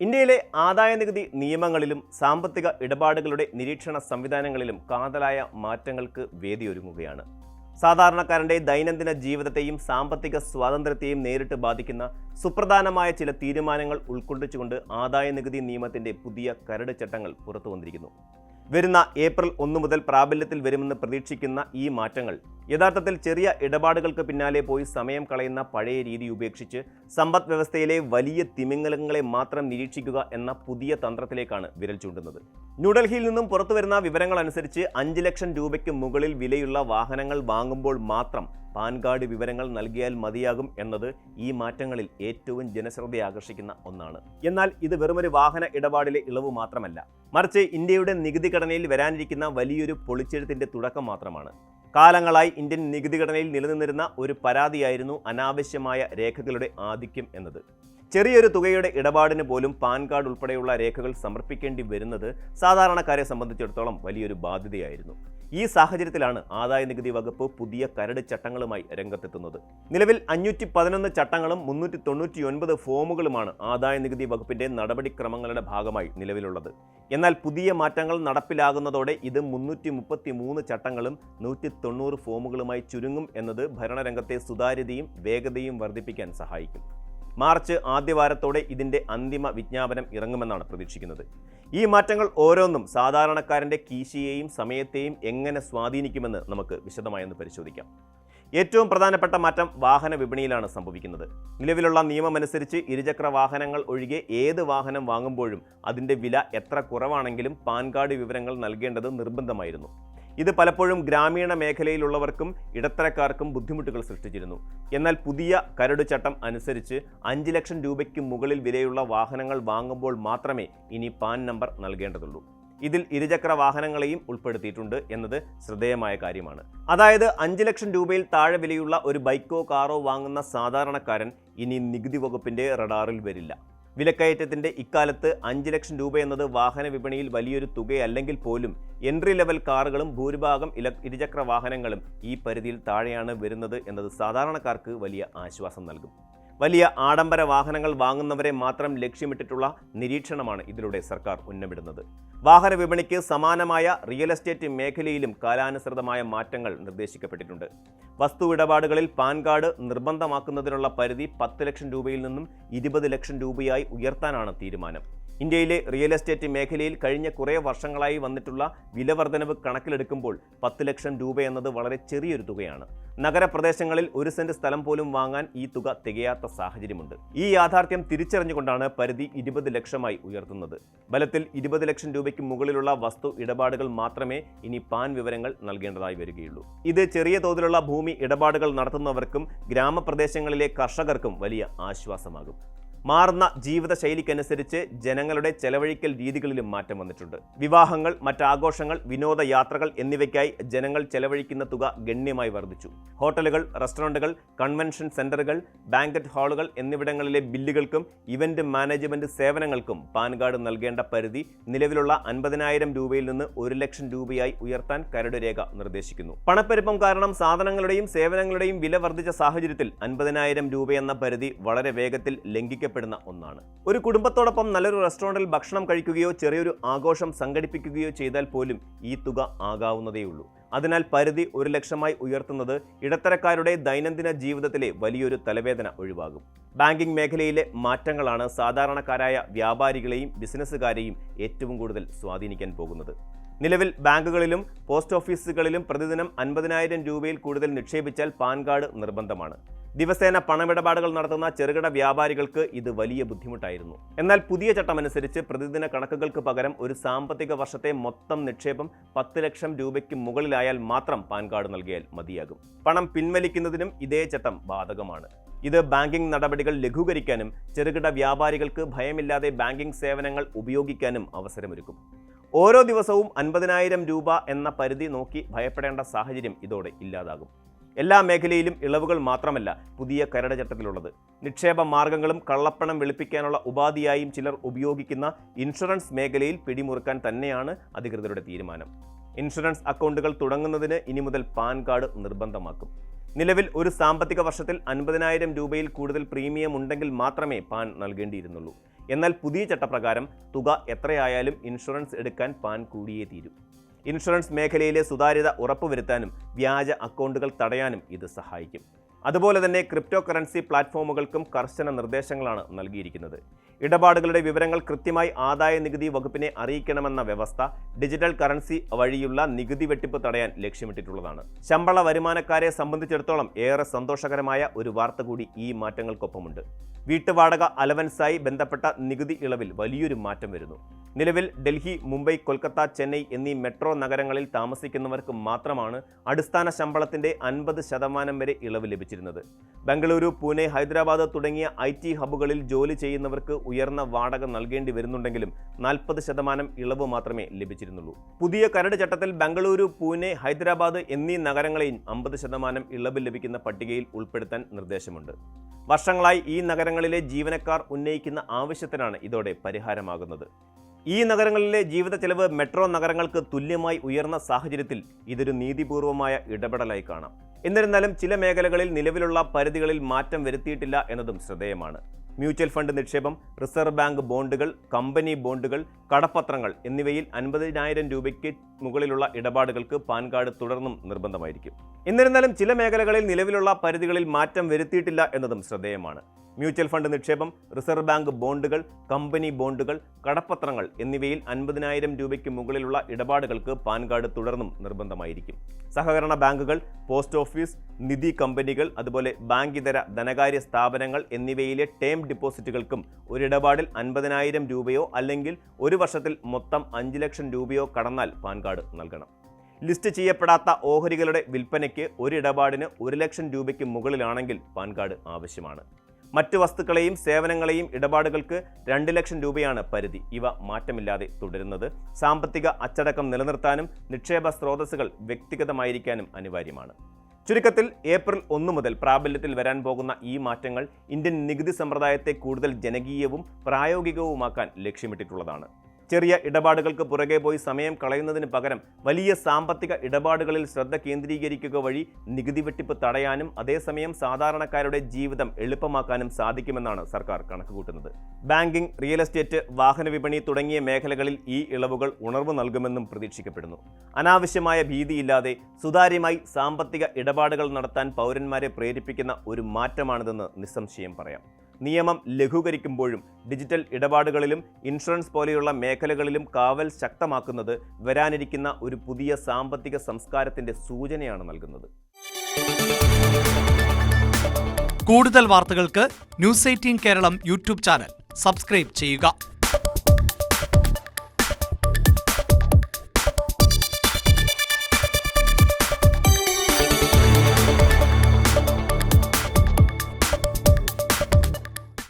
ഇന്ത്യയിലെ ആദായനികുതി നിയമങ്ങളിലും സാമ്പത്തിക ഇടപാടുകളുടെ നിരീക്ഷണ സംവിധാനങ്ങളിലും കാതലായ മാറ്റങ്ങൾക്ക് വേദിയൊരുങ്ങുകയാണ്. സാധാരണക്കാരന്റെ ദൈനംദിന ജീവിതത്തെയും സാമ്പത്തിക സ്വാതന്ത്ര്യത്തെയും നേരിട്ട് ബാധിക്കുന്ന സുപ്രധാനമായ ചില തീരുമാനങ്ങൾ ഉൾക്കൊള്ളിച്ചുകൊണ്ട് ആദായനികുതി നിയമത്തിന്റെ പുതിയ കരട് ചട്ടങ്ങൾ പുറത്തുവന്നിരിക്കുന്നു. വരുന്ന ഏപ്രിൽ 1 മുതൽ പ്രാബല്യത്തിൽ വരുമെന്ന് പ്രതീക്ഷിക്കുന്ന ഈ മാറ്റങ്ങൾ യഥാർത്ഥത്തിൽ ചെറിയ ഇടപാടുകൾക്ക് പിന്നാലെ പോയി സമയം കളയുന്ന പഴയ രീതി ഉപേക്ഷിച്ച് സമ്പദ് വ്യവസ്ഥയിലെ വലിയ തിമിംഗലങ്ങളെ മാത്രം നിരീക്ഷിക്കുക എന്ന പുതിയ തന്ത്രത്തിലേക്കാണ് വിരൽ ചൂണ്ടുന്നത്. ന്യൂഡൽഹിയിൽ നിന്നും പുറത്തുവരുന്ന വിവരങ്ങൾ അനുസരിച്ച് 5 ലക്ഷം രൂപയ്ക്ക് മുകളിൽ വിലയുള്ള വാഹനങ്ങൾ വാങ്ങുമ്പോൾ മാത്രം പാൻ കാർഡ് വിവരങ്ങൾ നൽകിയാൽ മതിയാകും എന്നത് ഈ മാറ്റങ്ങളിൽ ഏറ്റവും ജനശ്രദ്ധയാകർഷിക്കുന്ന ഒന്നാണ്. എന്നാൽ ഇത് വെറുമൊരു വാഹന ഇടപാടിലെ ഇളവ് മാത്രമല്ല, മറിച്ച് ഇന്ത്യയുടെ നികുതി ഘടനയിൽ വരാനിരിക്കുന്ന വലിയൊരു പൊളിച്ചെഴുത്തിന്റെ തുടക്കം മാത്രമാണ്. കാലങ്ങളായി ഇന്ത്യൻ നികുതി ഘടനയിൽ നിലനിന്നിരുന്ന ഒരു പരാതിയായിരുന്നു അനാവശ്യമായ രേഖകളുടെ ആധിക്യം എന്നത്. ചെറിയൊരു തുകയുടെ ഇടപാടിന് പോലും പാൻ കാർഡ് ഉൾപ്പെടെയുള്ള രേഖകൾ സമർപ്പിക്കേണ്ടി വരുന്നത് സാധാരണക്കാരെ സംബന്ധിച്ചിടത്തോളം വലിയൊരു ബാധ്യതയായിരുന്നു. ഈ സാഹചര്യത്തിലാണ് ആദായനികുതി വകുപ്പ് പുതിയ കരട് ചട്ടങ്ങളുമായി രംഗത്തെത്തുന്നത്. നിലവിൽ 511 ചട്ടങ്ങളും 399 ഫോമുകളുമാണ് ആദായനികുതി വകുപ്പിന്റെ നടപടിക്രമങ്ങളുടെ ഭാഗമായി നിലവിലുള്ളത്. എന്നാൽ പുതിയ മാറ്റങ്ങൾ നടപ്പിലാകുന്നതോടെ ഇത് 333 ചട്ടങ്ങളും 190 ഫോമുകളുമായി ചുരുങ്ങും എന്നത് ഭരണരംഗത്തെ സുതാര്യതയും വേഗതയും വർദ്ധിപ്പിക്കാൻ സഹായിക്കും. മാർച്ച് ആദ്യവാരത്തോടെ ഇതിന്റെ അന്തിമ വിജ്ഞാപനം ഇറങ്ങുമെന്നാണ് പ്രതീക്ഷിക്കുന്നത്. ഈ മാറ്റങ്ങൾ ഓരോന്നും സാധാരണക്കാരന്റെ കീശയെയും സമയത്തെയും എങ്ങനെ സ്വാധീനിക്കുമെന്ന് നമുക്ക് വിശദമായൊന്ന് പരിശോധിക്കാം. ഏറ്റവും പ്രധാനപ്പെട്ട മാറ്റം വാഹന വിപണിയിലാണ് സംഭവിക്കുന്നത്. നിലവിലുള്ള നിയമമനുസരിച്ച് ഇരുചക്ര വാഹനങ്ങൾ ഒഴികെ ഏത് വാഹനം വാങ്ങുമ്പോഴും അതിന്റെ വില എത്ര കുറവാണെങ്കിലും പാൻ കാർഡ് വിവരങ്ങൾ നൽകേണ്ടത് നിർബന്ധമായിരുന്നു. ഇത് പലപ്പോഴും ഗ്രാമീണ മേഖലയിലുള്ളവർക്കും ഇടത്തരക്കാർക്കും ബുദ്ധിമുട്ടുകൾ സൃഷ്ടിച്ചിരുന്നു. എന്നാൽ പുതിയ കരട് ചട്ടം അനുസരിച്ച് 5 ലക്ഷം രൂപയ്ക്ക് മുകളിൽ വിലയുള്ള വാഹനങ്ങൾ വാങ്ങുമ്പോൾ മാത്രമേ ഇനി പാൻ നമ്പർ നൽകേണ്ടതുള്ളൂ. ഇതിൽ ഇരുചക്ര വാഹനങ്ങളെയും ഉൾപ്പെടുത്തിയിട്ടുണ്ട് എന്നത് ശ്രദ്ധേയമായ കാര്യമാണ്. അതായത് 5 ലക്ഷം രൂപയിൽ താഴെ വിലയുള്ള ഒരു ബൈക്കോ കാറോ വാങ്ങുന്ന സാധാരണക്കാരൻ ഇനി നികുതി വകുപ്പിന്റെ റഡാറിൽ വരില്ല. വിലക്കയറ്റത്തിന്റെ ഇക്കാലത്ത് 5 ലക്ഷം രൂപ എന്നത് വാഹന വിപണിയിൽ വലിയൊരു തുകയല്ലെങ്കിൽ പോലും എൻട്രി ലെവൽ കാറുകളും ഭൂരിഭാഗം ഇരുചക്ര വാഹനങ്ങളും ഈ പരിധിയിൽ താഴെയാണ് വരുന്നത് എന്നത് സാധാരണക്കാർക്ക് വലിയ ആശ്വാസം നൽകും. വലിയ ആഡംബര വാഹനങ്ങൾ വാങ്ങുന്നവരെ മാത്രം ലക്ഷ്യമിട്ടിട്ടുള്ള നിരീക്ഷണമാണ് ഇതിലൂടെ സർക്കാർ ഉന്നമിടുന്നത്. വാഹന വിപണിക്ക് സമാനമായ റിയൽ എസ്റ്റേറ്റ് മേഖലയിലും കാലാനുസൃതമായ മാറ്റങ്ങൾ നിർദ്ദേശിക്കപ്പെട്ടിട്ടുണ്ട്. വസ്തു ഇടപാടുകളിൽ പാൻ കാർഡ് നിർബന്ധമാക്കുന്നതിനുള്ള പരിധി 10 ലക്ഷം രൂപയിൽ നിന്നും 20 ലക്ഷം രൂപയായി ഉയർത്താനാണ് തീരുമാനം. ഇന്ത്യയിലെ റിയൽ എസ്റ്റേറ്റ് മേഖലയിൽ കഴിഞ്ഞ കുറേ വർഷങ്ങളായി വന്നിട്ടുള്ള വിലവർധനവ് കണക്കിലെടുക്കുമ്പോൾ 10 ലക്ഷം രൂപ എന്നത് വളരെ ചെറിയൊരു തുകയാണ്. നഗരപ്രദേശങ്ങളിൽ 1 സെന്റ് സ്ഥലം പോലും വാങ്ങാൻ ഈ തുക തികയാത്ത സാഹചര്യമുണ്ട്. ഈ യാഥാർത്ഥ്യം തിരിച്ചറിഞ്ഞുകൊണ്ടാണ് പരിധി 20 ലക്ഷമായി ഉയർത്തുന്നത്. ബലത്തിൽ 20 ലക്ഷം രൂപയ്ക്ക് മുകളിലുള്ള വസ്തു ഇടപാടുകൾ മാത്രമേ ഇനി പാൻ വിവരങ്ങൾ നൽകേണ്ടതായി വരികയുള്ളൂ. ഇത് ചെറിയ തോതിലുള്ള ഭൂമി ഇടപാടുകൾ നടത്തുന്നവർക്കും ഗ്രാമപ്രദേശങ്ങളിലെ കർഷകർക്കും വലിയ ആശ്വാസമാകും. മാറുന്ന ജീവിതശൈലിക്കനുസരിച്ച് ജനങ്ങളുടെ ചെലവഴിക്കൽ രീതികളിലും മാറ്റം വന്നിട്ടുണ്ട്. വിവാഹങ്ങൾ, മറ്റാഘോഷങ്ങൾ, വിനോദയാത്രകൾ എന്നിവയ്ക്കായി ജനങ്ങൾ ചെലവഴിക്കുന്ന തുക ഗണ്യമായി വർദ്ധിച്ചു. ഹോട്ടലുകൾ, റെസ്റ്റോറൻറ്റുകൾ, കൺവെൻഷൻ സെന്ററുകൾ, ബാങ്കറ്റ് ഹാളുകൾ എന്നിവിടങ്ങളിലെ ബില്ലുകൾക്കും ഇവന്റ് മാനേജ്മെന്റ് സേവനങ്ങൾക്കും പാൻ കാർഡ് നൽകേണ്ട പരിധി നിലവിലുള്ള 50,000 രൂപയിൽ നിന്ന് 1 ലക്ഷം രൂപയായി ഉയർത്താൻ കരട് രേഖ നിർദ്ദേശിക്കുന്നു. പണപ്പെരുപ്പം കാരണം സാധനങ്ങളുടെയും സേവനങ്ങളുടെയും വില വർദ്ധിച്ച സാഹചര്യത്തിൽ 50,000 രൂപയെന്ന പരിധി വളരെ വേഗത്തിൽ ലംഘിക്കപ്പെടുന്ന ഒന്നാണ്. ഒരു കുടുംബത്തോടൊപ്പം നല്ലൊരു റെസ്റ്റോറൻറ്റിൽ ഭക്ഷണം കഴിക്കുകയോ ചെറിയൊരു ആഘോഷം സംഘടിപ്പിക്കുകയോ ചെയ്താൽ പോലും ഈ തുക ആകാവുന്നതേയുള്ളൂ. അതിനാൽ പരിധി 1 ലക്ഷമായി ഉയർത്തുന്നത് ഇടത്തരക്കാരുടെ ദൈനംദിന ജീവിതത്തിലെ വലിയൊരു തലവേദന ഒഴിവാകും. ബാങ്കിംഗ് മേഖലയിലെ മാറ്റങ്ങളാണ് സാധാരണക്കാരായ വ്യാപാരികളെയും ബിസിനസ്സുകാരെയും ഏറ്റവും കൂടുതൽ സ്വാധീനിക്കാൻ പോകുന്നത്. നിലവിൽ ബാങ്കുകളിലും പോസ്റ്റ് ഓഫീസുകളിലും പ്രതിദിനം 50,000 രൂപയിൽ കൂടുതൽ നിക്ഷേപിച്ചാൽ പാൻ കാർഡ് നിർബന്ധമാണ്. ദിവസേന പണമിടപാടുകൾ നടത്തുന്ന ചെറുകിട വ്യാപാരികൾക്ക് ഇത് വലിയ ബുദ്ധിമുട്ടായിരുന്നു. എന്നാൽ പുതിയ ചട്ടമനുസരിച്ച് പ്രതിദിന കണക്കുകൾക്ക് പകരം ഒരു സാമ്പത്തിക വർഷത്തെ മൊത്തം നിക്ഷേപം 10 ലക്ഷം രൂപയ്ക്ക് മുകളിലായാൽ മാത്രം പാൻ കാർഡ് നൽകിയാൽ മതിയാകും. പണം പിൻവലിക്കുന്നതിനും ഇതേ ചട്ടം ബാധകമാണ്. ഇത് ബാങ്കിംഗ് നടപടികൾ ലഘൂകരിക്കാനും ചെറുകിട വ്യാപാരികൾക്ക് ഭയമില്ലാതെ ബാങ്കിംഗ് സേവനങ്ങൾ ഉപയോഗിക്കാനും അവസരമൊരുക്കും. ഓരോ ദിവസവും 50,000 രൂപ എന്ന പരിധി നോക്കി ഭയപ്പെടേണ്ട സാഹചര്യം ഇതോടെ ഇല്ലാതാകും. എല്ലാ മേഖലയിലും ഇളവുകൾ മാത്രമല്ല പുതിയ കരട് ചട്ടത്തിലുള്ളത്. നിക്ഷേപ മാർഗങ്ങളും കള്ളപ്പണം വെളുപ്പിക്കാനുള്ള ഉപാധിയായും ചിലർ ഉപയോഗിക്കുന്ന ഇൻഷുറൻസ് മേഖലയിൽ പിടിമുറുക്കാൻ തന്നെയാണ് അധികൃതരുടെ തീരുമാനം. ഇൻഷുറൻസ് അക്കൗണ്ടുകൾ തുടങ്ങുന്നതിന് ഇനി മുതൽ പാൻ കാർഡ് നിർബന്ധമാക്കും. നിലവിൽ ഒരു സാമ്പത്തിക വർഷത്തിൽ 50,000 രൂപയിൽ കൂടുതൽ പ്രീമിയം ഉണ്ടെങ്കിൽ മാത്രമേ പാൻ നൽകേണ്ടിയിരുന്നുള്ളൂ. എന്നാൽ പുതിയ ചട്ടപ്രകാരം തുക എത്രയായാലും ഇൻഷുറൻസ് എടുക്കാൻ പാൻ കൂടിയേ തീരൂ. ഇൻഷുറൻസ് മേഖലയിലെ സുതാര്യത ഉറപ്പുവരുത്താനും വ്യാജ അക്കൗണ്ടുകൾ തടയാനും ഇത് സഹായിക്കും. അതുപോലെ തന്നെ ക്രിപ്റ്റോ കറൻസി പ്ലാറ്റ്ഫോമുകൾക്കും കർശന നിർദ്ദേശങ്ങളാണ് നൽകിയിരിക്കുന്നത്. ഇടപാടുകളുടെ വിവരങ്ങൾ കൃത്യമായി ആദായ നികുതി വകുപ്പിനെ അറിയിക്കണമെന്ന വ്യവസ്ഥ ഡിജിറ്റൽ കറൻസി വഴിയുള്ള നികുതി വെട്ടിപ്പ് തടയാൻ ലക്ഷ്യമിട്ടിട്ടുള്ളതാണ്. ശമ്പള വരുമാനക്കാരെ സംബന്ധിച്ചിടത്തോളം ഏറെ സന്തോഷകരമായ ഒരു വാർത്ത കൂടി ഈ മാറ്റങ്ങൾക്കൊപ്പമുണ്ട്. വീട്ടുവാടക അലവൻസായി ബന്ധപ്പെട്ട നികുതി ഇളവിൽ വലിയൊരു മാറ്റം വരുന്നു. നിലവിൽ ഡൽഹി, മുംബൈ, കൊൽക്കത്ത, ചെന്നൈ എന്നീ മെട്രോ നഗരങ്ങളിൽ താമസിക്കുന്നവർക്ക് മാത്രമാണ് അടിസ്ഥാന ശമ്പളത്തിന്റെ 50% വരെ ഇളവ് ലഭിച്ചിരുന്നത്. ബംഗളൂരു, പൂനെ, ഹൈദരാബാദ് തുടങ്ങിയ IT ഹബ്ബുകളിൽ ജോലി ചെയ്യുന്നവർക്ക് ഉയർന്ന വാടക നൽകേണ്ടി വരുന്നുണ്ടെങ്കിലും 40% ഇളവ് മാത്രമേ ലഭിച്ചിരുന്നുള്ളൂ. പുതിയ കരട് ചട്ടത്തിൽ ബംഗളൂരു, പൂനെ, ഹൈദരാബാദ് എന്നീ നഗരങ്ങളെയും 50% ഇളവ് ലഭിക്കുന്ന പട്ടികയിൽ ഉൾപ്പെടുത്താൻ നിർദ്ദേശമുണ്ട്. വർഷങ്ങളായി ഈ നഗരങ്ങളിലെ ജീവനക്കാർ ഉന്നയിക്കുന്ന ആവശ്യത്തിനാണ് ഇതോടെ പരിഹാരമാകുന്നത്. ഈ നഗരങ്ങളിലെ ജീവിത ചെലവ് മെട്രോ നഗരങ്ങൾക്ക് തുല്യമായി ഉയർന്ന സാഹചര്യത്തിൽ ഇതൊരു നീതിപൂർവമായ ഇടപെടലായി കാണാം. എന്നിരുന്നാലും ചില മേഖലകളിൽ നിലവിലുള്ള പരിധികളിൽ മാറ്റം വരുത്തിയിട്ടില്ല എന്നതും ശ്രദ്ധേയമാണ്. മ്യൂച്വൽ ഫണ്ട് നിക്ഷേപം, റിസർവ് ബാങ്ക് ബോണ്ടുകൾ, കമ്പനി ബോണ്ടുകൾ, കടപ്പത്രങ്ങൾ എന്നിവയിൽ 50,000 രൂപയ്ക്ക് മുകളിലുള്ള ഇടപാടുകൾക്ക് പാൻ കാർഡ് തുടർന്നും നിർബന്ധമായിരിക്കും. എന്നിരുന്നാലും ചില മേഖലകളിൽ നിലവിലുള്ള പരിധികളിൽ മാറ്റം വരുത്തിയിട്ടില്ല എന്നതും ശ്രദ്ധേയമാണ്. മ്യൂച്വൽ ഫണ്ട് നിക്ഷേപം, റിസർവ് ബാങ്ക് ബോണ്ടുകൾ, കമ്പനി ബോണ്ടുകൾ, കടപ്പത്രങ്ങൾ എന്നിവയിൽ 50,000 രൂപയ്ക്ക് മുകളിലുള്ള ഇടപാടുകൾക്ക് പാൻ കാർഡ് തുടർന്നും നിർബന്ധമായിരിക്കും. സഹകരണ ബാങ്കുകൾ, പോസ്റ്റ് ഓഫീസ്, നിധി കമ്പനികൾ, അതുപോലെ ബാങ്കിതര ധനകാര്യ സ്ഥാപനങ്ങൾ എന്നിവയിലെ ടേം ഡിപ്പോസിറ്റുകൾക്കും ഒരിടപാടിൽ 50,000 രൂപയോ അല്ലെങ്കിൽ ഒരു വർഷത്തിൽ മൊത്തം 5 ലക്ഷം രൂപയോ കടന്നാൽ പാൻ കാർഡ് നൽകണം. ലിസ്റ്റ് ചെയ്യപ്പെടാത്ത ഓഹരികളുടെ വിൽപ്പനയ്ക്ക് ഒരിടപാടിന് 1 ലക്ഷം രൂപയ്ക്ക് മുകളിലാണെങ്കിൽ പാൻ കാർഡ് ആവശ്യമാണ്. മറ്റ് വസ്തുക്കളെയും സേവനങ്ങളെയും ഇടപാടുകൾക്ക് 2 ലക്ഷം രൂപയാണ് പരിധി. ഇവ മാറ്റമില്ലാതെ തുടരുന്നത് സാമ്പത്തിക അച്ചടക്കം നിലനിർത്താനും നിക്ഷേപ സ്രോതസ്സുകൾ വ്യക്തിഗതമായിരിക്കാനും അനിവാര്യമാണ്. ചുരുക്കത്തിൽ ഏപ്രിൽ 1 മുതൽ പ്രാബല്യത്തിൽ വരാൻ പോകുന്ന ഈ മാറ്റങ്ങൾ ഇന്ത്യൻ നികുതി സമ്പ്രദായത്തെ കൂടുതൽ ജനകീയവും പ്രായോഗികവുമാക്കാൻ ലക്ഷ്യമിട്ടിട്ടുള്ളതാണ്. ചെറിയ ഇടപാടുകൾക്ക് പുറകെ പോയി സമയം കളയുന്നതിന് പകരം വലിയ സാമ്പത്തിക ഇടപാടുകളിൽ ശ്രദ്ധ കേന്ദ്രീകരിക്കുക വഴി നികുതി വെട്ടിപ്പ് തടയാനും അതേസമയം സാധാരണക്കാരുടെ ജീവിതം എളുപ്പമാക്കാനും സാധിക്കുമെന്നാണ് സർക്കാർ കണക്കുകൂട്ടുന്നത്. ബാങ്കിംഗ്, റിയൽ എസ്റ്റേറ്റ്, വാഹന വിപണി തുടങ്ങിയ മേഖലകളിൽ ഈ ഇളവുകൾ ഉണർവ് നൽകുമെന്നും പ്രതീക്ഷിക്കപ്പെടുന്നു. അനാവശ്യമായ ഭീതിയില്ലാതെ സുതാര്യമായി സാമ്പത്തിക ഇടപാടുകൾ നടത്താൻ പൗരന്മാരെ പ്രേരിപ്പിക്കുന്ന ഒരു മാറ്റമാണിതെന്ന് നിസ്സംശയം പറയാം. നിയമം ലഘൂകരിക്കുമ്പോഴും ഡിജിറ്റൽ ഇടപാടുകളിലും ഇൻഷുറൻസ് പോലെയുള്ള മേഖലകളിലും കാവൽ ശക്തമാക്കുന്നത് വരാനിരിക്കുന്ന ഒരു പുതിയ സാമ്പത്തിക സംസ്കാരത്തിന്റെ സൂചനയാണ് നൽകുന്നത്. കൂടുതൽ വാർത്തകൾക്ക് news 18 Keralam YouTube channel subscribe ചെയ്യുക.